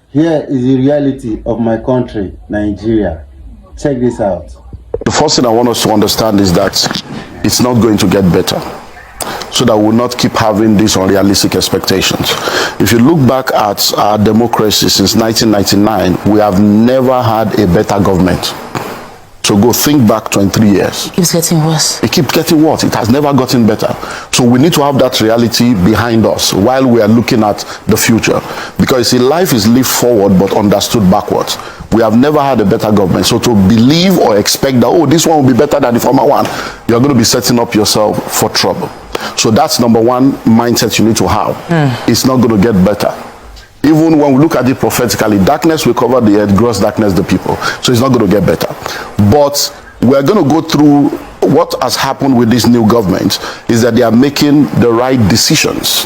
Here is the reality of my country, Nigeria. Check this out. The first thing I want us to understand is that it's not going to get better, so that we'll not keep having these unrealistic expectations. If you look back at our democracy since 1999, we have never had a better government. So go think back 23 years. It keeps getting worse. It keeps getting worse. It has never gotten better. So we need to have that reality behind us while we are looking at the future. Because see, life is lived forward but understood backwards. We have never had a better government. So to believe or expect that, oh, this one will be better than the former one, you're going to be setting up yourself for trouble. So that's number one mindset you need to have. It's not going to get better. Even when we look at it prophetically, darkness will cover the earth, gross darkness the people. So it's not going to get better. But we're going to go through what has happened with this new government is that they are making the right decisions.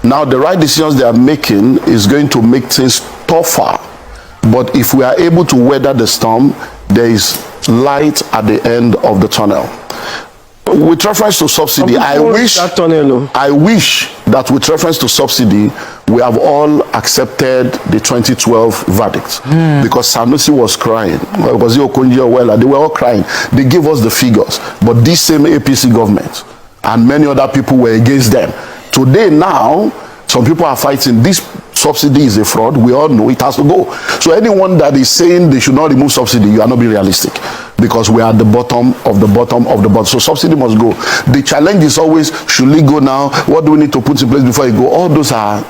Now, the right decisions they are making is going to make things tougher. But if we are able to weather the storm, there is light at the end of the tunnel. With reference to subsidy, I wish that with reference to subsidy, we have all accepted the 2012 verdict. Because Sanusi was crying. Was it Okonjo Iweala? They were all crying. They gave us the figures. But this same APC government and many other people were against them. Today now, some people are fighting. This subsidy is a fraud. We all know it has to go. So anyone that is saying they should not remove subsidy, you are not being realistic. Because we are at the bottom of the bottom of the bottom. So subsidy must go. The challenge is always, should we go now? What do we need to put in place before you go? All those are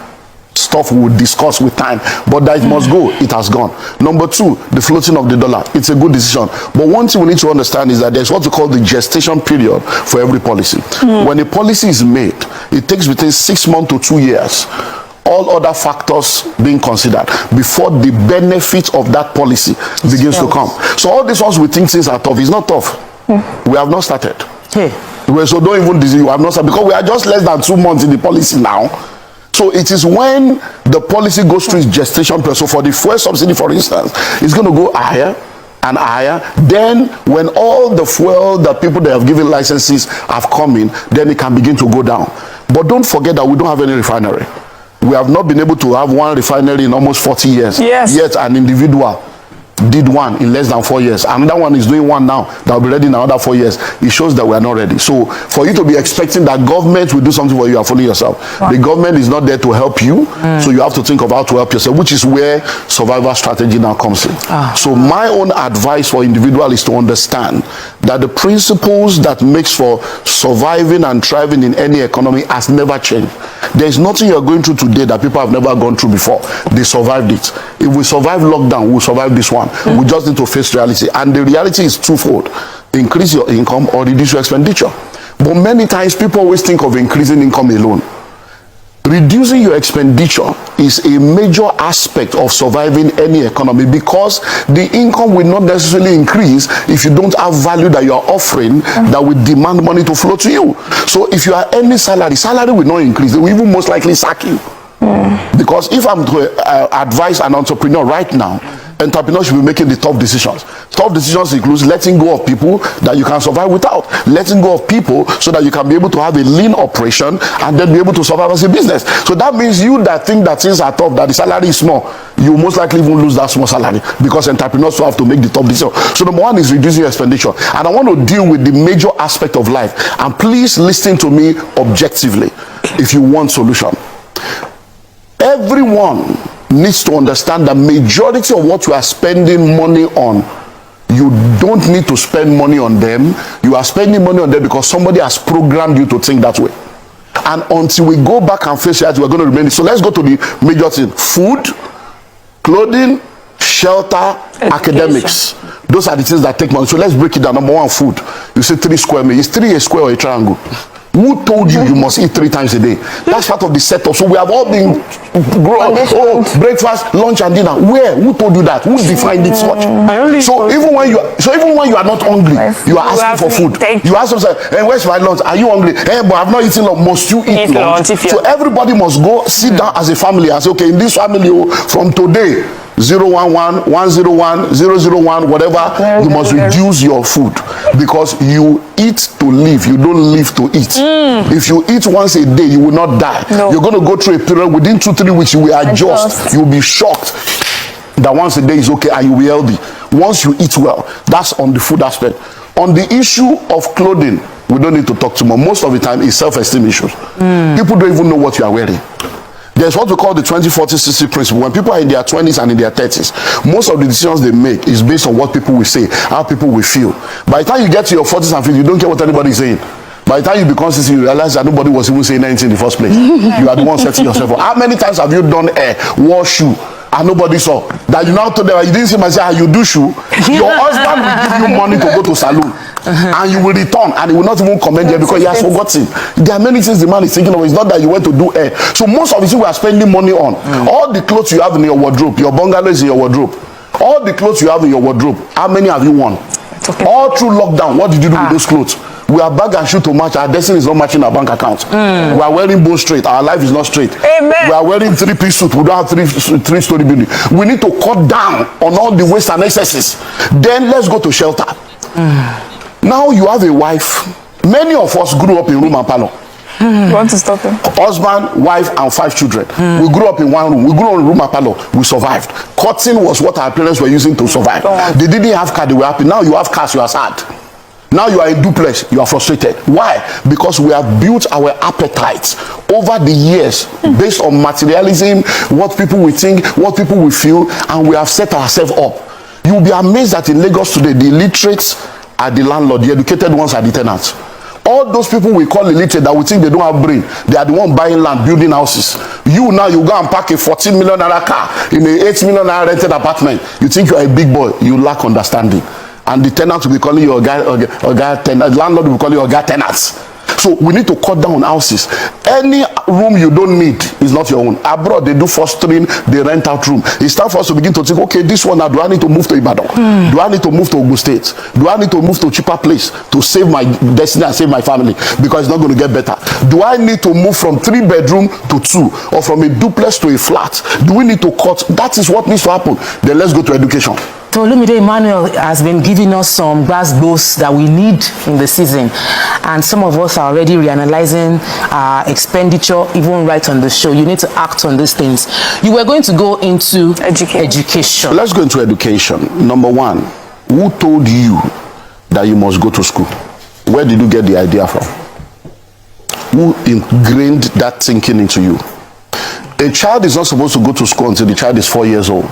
stuff we will discuss with time. But that it must go, it has gone. Number two, the floating of the dollar. It's a good decision. But one thing we need to understand is that there's what we call the gestation period for every policy. When a policy is made, it takes between 6 months to 2 years, all other factors being considered, before the benefit of that policy begins to come. So all these ones we think things are tough. It's not tough. We have not started. So don't even disease, you have not started, because we are just less than 2 months in the policy now. So it is when the policy goes through its gestation period. So for the fuel subsidy, for instance, it's going to go higher and higher. Then when all the fuel that people that have given licenses have come in, then it can begin to go down. But don't forget that we don't have any refinery. We have not been able to have one refinery in almost 40 years. Yet an individual did one in less than 4 years. Another one is doing one now that will be ready in another 4 years. It shows that we are not ready. So for you to be expecting that government will do something for you, you are fooling yourself. The government is not there to help you. So you have to think of how to help yourself, which is where survival strategy now comes in. So my own advice for individual is to understand that the principles that makes for surviving and thriving in any economy has never changed. There is nothing you are going through today that people have never gone through before. They survived it. If we survive lockdown, we'll survive this one. We just need to face reality. And the reality is twofold. Increase your income or reduce your expenditure. But many times people always think of increasing income alone. Reducing your expenditure is a major aspect of surviving any economy, because the income will not necessarily increase if you don't have value that you are offering that will demand money to flow to you. So if you are earning salary will not increase. They will even most likely sack you. Because if I'm to advise an entrepreneur right now, entrepreneurs should be making the tough decisions. Tough decisions includes letting go of people that you can survive without. Letting go of people so that you can be able to have a lean operation and then be able to survive as a business. So that means you that think that things are tough, that the salary is small, you most likely even lose that small salary, because entrepreneurs will have to make the tough decision. So number one is reducing your expenditure. And I want to deal with the major aspect of life. And please listen to me objectively if you want solution. Everyone needs to understand that majority of what you are spending money on, you don't need to spend money on them. You are spending money on them because somebody has programmed you to think that way. And until we go back and face reality, we're going to remain. So let's go to the major thing: food, clothing, shelter, academics. Those are the things that take money. So let's break it down. Number one, food. You say 3 square meters. Is 3 a square or a triangle? Who told you you must eat 3 times a day? That's part of the setup. So we have all been grown. Oh, breakfast, lunch, and dinner. Where? Who told you that? Who defined it so much? So even when you are not hungry, you are asking for food. You ask yourself, hey, where's my lunch? Are you hungry? Hey, but I've not eaten lunch. Must you eat lunch? So everybody must go sit down as a family and say, okay, in this family, from today, 011, 101, 001, whatever, you must reduce your food, because you eat to live, you don't live to eat. If you eat once a day, you will not die. You're going to go through a period within 2-3 weeks, you will adjust. You'll be shocked. that once a day is okay and you will be healthy. Once you eat well, that's on the food aspect. On the issue of clothing, we don't need to talk too much. Most of the time, it's self-esteem issues. People don't even know what you are wearing. There's what we call the 20-40-60 principle. When people are in their 20s and in their 30s, most of the decisions they make is based on what people will say, how people will feel. By the time you get to your 40s and 50s, you don't care what anybody is saying. By the time you become 60, you realize that nobody was even saying anything in the first place. You are the one setting yourself up. How many times have you done a wore shoe and nobody saw? That you now told them, you didn't see myself, you do shoe. Your husband will give you money to go to salon. And you will return and he will not even commend you because he has forgotten. There are many things the man is thinking of. It's not that you went to do hair. So most of the things we are spending money on, all the clothes you have in your wardrobe, your bungalow is in your wardrobe. All the clothes you have in your wardrobe, how many have you worn? All through lockdown, what did you do with those clothes? We are bag and shoe to match. Our destiny is not matching our bank account. We are wearing both straight. Our life is not straight. Amen. We are wearing three-piece suit. We don't have three-story building. We need to cut down on all the waste and excesses. Then let's go to shelter. Now you have a wife. Many of us grew up in room and parlor. You want to stop him? Husband, wife, and 5 children. We grew up in one room. We grew up in room and parlor. We survived. Cutting was what our parents were using to survive. They didn't have car, they were happy. Now you have cars, you are sad. Now you are in duplex, you are frustrated. Why? Because we have built our appetites over the years based on materialism, what people will think, what people will feel, and we have set ourselves up. You will be amazed that in Lagos today, the illiterates are the landlord, the educated ones are the tenants. All those people we call illiterate that we think they don't have brain, they are the one buying land, building houses. You now, you go and park a 14 million naira car in an 8 million naira rented apartment. You think you are a big boy, you lack understanding. And the tenant will be calling you a guy tenant, landlord will call you a guy tenants. So we need to cut down on houses. Any room you don't need is not your own. Abroad, they do fostering, they rent out room. It's time for us to begin to think, okay, this one now, do I need to move to Ibadan? Do I need to move to Ogun State? Do I need to move to a cheaper place to save my destiny and save my family? Because it's not going to get better. Do I need to move from 3 bedroom to 2 or from a duplex to a flat? Do we need to cut? That is what needs to happen. Then let's go to education. So Olumide Emmanuel has been giving us some grass blows that we need in the season, and some of us are already reanalyzing our expenditure even right on the show. You need to act on these things. You were going to go into education. Let's go into education. Number one, who told you that you must go to school? Where did you get the idea from? Who ingrained that thinking into you? A child is not supposed to go to school until the child is 4 years old.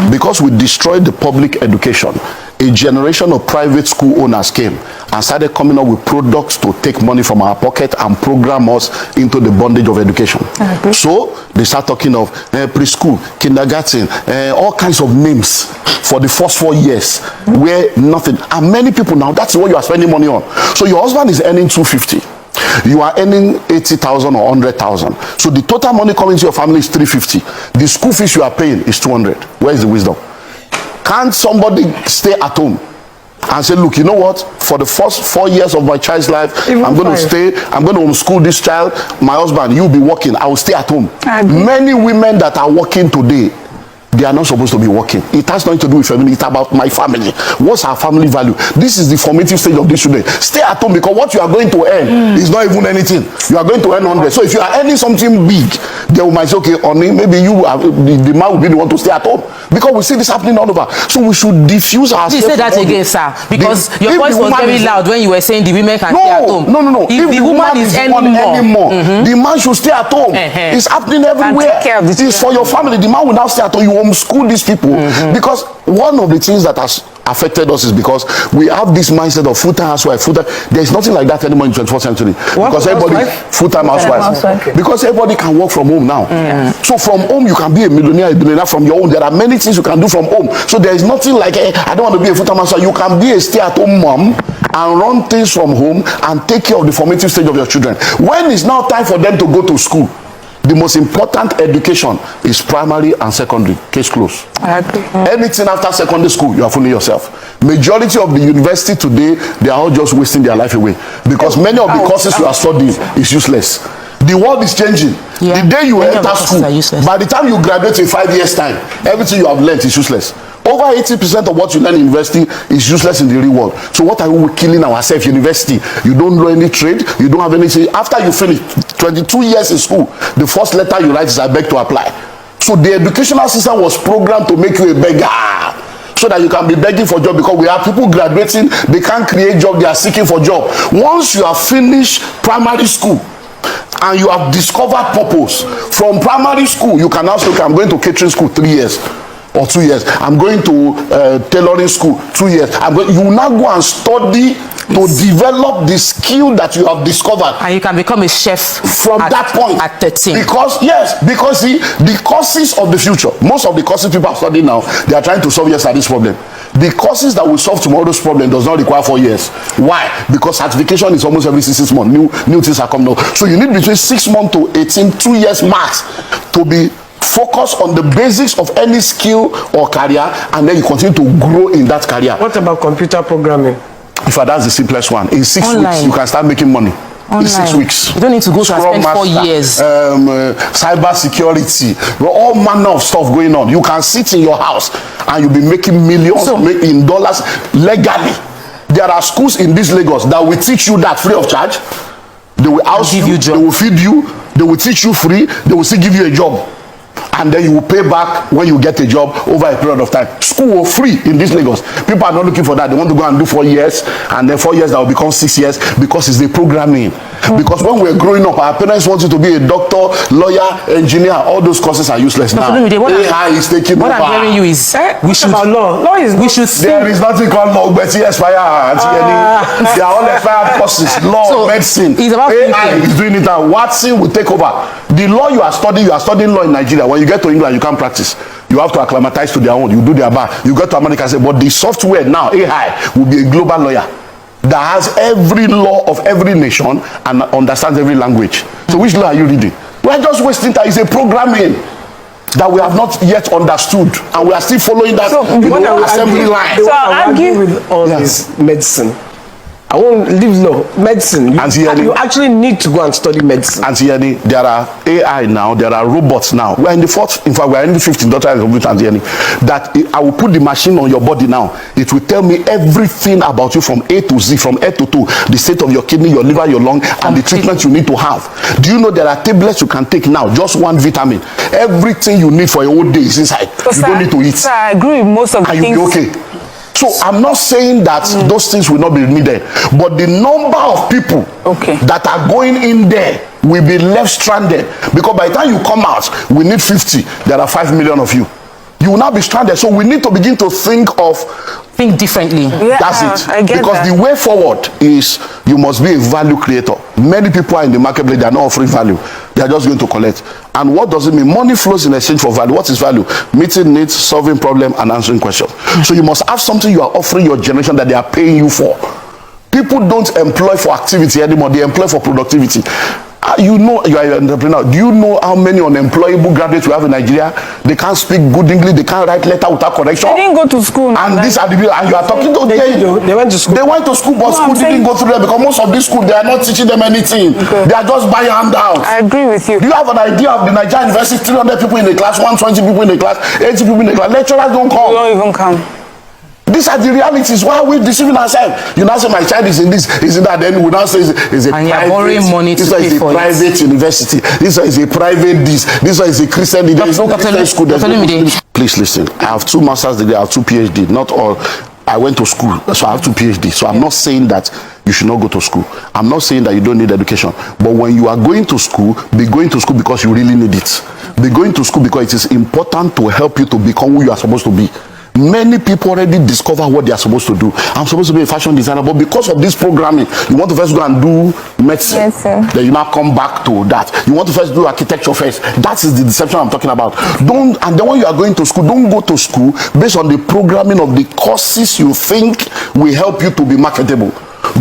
Because we destroyed the public education, a generation of private school owners came and started coming up with products to take money from our pocket and program us into the bondage of education. So they start talking of preschool, kindergarten, all kinds of names for the first 4 years where nothing. And many people now, that's what you are spending money on. So your husband is earning 250. You are earning 80,000 or 100,000. So the total money coming to your family is 350. The school fees you are paying is 200. Where is the wisdom? Can't somebody stay at home and say, look, you know what? For the first 4 years of my child's life, I'm going to stay, I'm going to homeschool this child. My husband, you'll be working. I will stay at home. Many women that are working today, they are not supposed to be working. It has nothing to do with family. It's about my family. What's our family value? This is the formative stage of this student. Stay at home because what you are going to earn is not even anything. You are going to earn 100. So if you are earning something big, they might say, okay, Oni, maybe you have, the man will be the one to stay at home. Because we see this happening all over. So we should diffuse ourselves. You say that again, sir. Because your voice was very loud when you were saying the women can stay at home. No. If the woman is earning more, the man should stay at home. It's happening everywhere. It's for your family. The man will now stay at home. You homeschool these people. Because one of the things that has affected us is because we have this mindset of full-time housewife. There is nothing like that anymore in the 21st century. Because everybody full-time housewife. Because everybody can work from home now. So from home you can be a millionaire, from your own. There are many things you can do from home. So there is nothing like I don't want to be a full-time housewife. You can be a stay-at-home mom and run things from home and take care of the formative stage of your children. When it's now time for them to go to school, the most important education is primary and secondary. Case closed. I agree. Anything after secondary school, you are fooling yourself. Majority of the university today, they are all just wasting their life away. Because many of the courses you are studying is useless. The world is changing. The day you enter school, by the time you graduate in 5 years' time, everything you have learned is useless. Over 80% of what you learn in university is useless in the real world. So what are we killing ourselves? University, you don't know any trade, you don't have anything. After you finish 22 years in school, the first letter you write is I beg to apply. So the educational system was programmed to make you a beggar, so that you can be begging for job, because we have people graduating, they can't create job, they are seeking for job. Once you have finished primary school and you have discovered purpose, from primary school you can now say, okay, I'm going to catering school 3 years or 2 years, I'm going to tailoring school 2 years, you will now go and study to develop the skill that you have discovered, and you can become a chef from that point at 13. Because see, the causes of the future, most of the causes people are studying now, they are trying to solve yesterday's problem. The causes that will solve tomorrow's problem does not require 4 years. Why? Because certification is almost every 6 months. New things are coming out. So you need between 6 months to 18, 2 years max, to be focused on the basics of any skill or career, and then you continue to grow in that career. What about computer programming? In fact, that's the simplest one. In 6 Online. weeks, you can start making money. Online. In 6 weeks. You don't need to go Scrum and spend 4 master, years. Cyber security, all manner of stuff going on. You can sit in your house and you'll be making millions in dollars legally. There are schools in this Lagos that will teach you that free of charge. They will house you, they will feed you, they will teach you free, they will still give you a job. And then you will pay back when you get a job over a period of time. School free in this Lagos. People are not looking for that. They want to go and do 4 years, and then 4 years that will become 6 years, because it's the programming. Because when we're growing up, our parents wanted to be a doctor, lawyer, engineer. All those courses are useless now. AI is taking over. What I'm hearing you is we should law is there is nothing called law, but expire. They are all expired courses. Law, medicine. It's about AI is doing it now. Watson will take over. The law you are studying law in Nigeria. When you get to England, you can't practice. You have to acclimatize to their own. You do their bar. You go to America and say, but the software now, AI, will be a global lawyer that has every law of every nation and understands every language. So which law are you reading? We are just wasting time. It's a programming that we have not yet understood, and we are still following that assembly line. So I argue with all this medicine. I won't leave law, medicine. You actually need to go and study medicine. And there are AI now, there are robots now. We are in the fourth, in fact, we are in the 15th doctor of computer, that I will put the machine on your body now. It will tell me everything about you from A to Z, from A to 2, the state of your kidney, your liver, your lung, and the treatment you need to have. Do you know there are tablets you can take now, just one vitamin? Everything you need for your whole day is inside. You don't need to eat. Sir, I agree with most of the things. And you'll be okay. So I'm not saying that those things will not be needed, but the number of people that are going in there will be left stranded, because by the time you come out, we need 50. There are 5 million of you. You will now be stranded. So we need to begin to think differently. Yeah, that's it. I get because that. the way forward is you must be a value creator. Many people are in the marketplace, they are not offering value. They are just going to collect. And what does it mean? Money flows in exchange for value. What is value? Meeting needs, solving problem, and answering questions. So you must have something you are offering your generation that they are paying you for. People don't employ for activity anymore. They employ for productivity. You know, you are an entrepreneur. Do you know how many unemployable graduates we have in Nigeria? They can't speak good English. They can't write letter without correction. They didn't go to school. And these are the people. And you are talking to them. They went to school. They went to school, but school didn't go through them, because most of these schools, they are not teaching them anything. They are just buying handouts. I agree with you. Do you have an idea of the Nigerian University? 300 people in the class, 120 people in the class, 80 people in the class. Lecturers don't come. They don't even come. These are the realities. Why are we deceiving ourselves? You now say my child is in this, is in that. Then we now say it's a and private. you're borrowing money to pay for private university. This one is a private this one is a Christian. There is no Christian school. Please listen. I have 2 master's degree. I have 2 PhD. Not all. I went to school, so I have 2 PhD. So I'm not saying that you should not go to school. I'm not saying that you don't need education. But when you are going to school, be going to school because you really need it. Be going to school because it is important to help you to become who you are supposed to be. Many people already discover what they are supposed to do. I'm supposed to be a fashion designer, but because of this programming, you want to first go and do medicine. Then you now come back to that. You want to first do architecture first. That is the deception I'm talking about. And then when you are going to school, don't go to school based on the programming of the courses you think will help you to be marketable.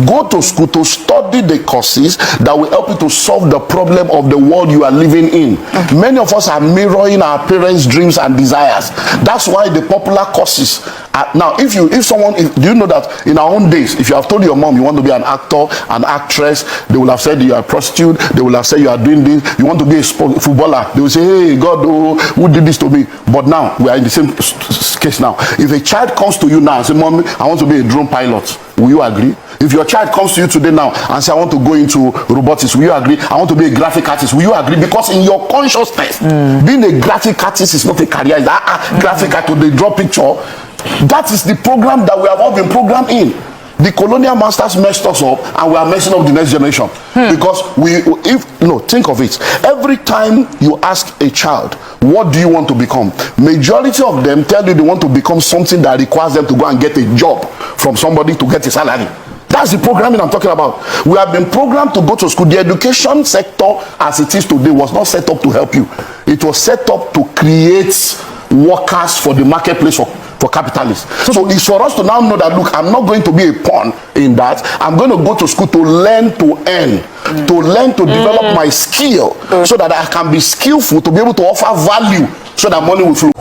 Go to school to study the courses that will help you to solve the problem of the world you are living in. Many of us are mirroring our parents' dreams and desires. That's why the popular courses are, now do you know that in our own days, if you have told your mom you want to be an actor, an actress, they will have said you are a prostitute. They will have said you are doing this. You want to be a footballer, they will say, hey God, who did this to me? But now we are in the same case now. If a child comes to you now and says, Mommy, I want to be a drone pilot, will you agree? If your child comes to you today now and say, I want to go into robotics, will you agree? I want to be a graphic artist, will you agree? Because in your consciousness, being a graphic artist is not a career. It's graphic artist, they draw picture. That is the program that we have all been programmed in. The colonial masters messed us up, and we are messing up the next generation. Because think of it. Every time you ask a child, what do you want to become? Majority of them tell you they want to become something that requires them to go and get a job from somebody to get a salary. That's the programming I'm talking about. We have been programmed to go to school. The education sector as it is today was not set up to help you. It was set up to create workers for the marketplace for capitalists. So it's for us to now know that, look, I'm not going to be a pawn in that. I'm going to go to school to learn to earn, to learn to develop my skill so that I can be skillful to be able to offer value so that money will flow.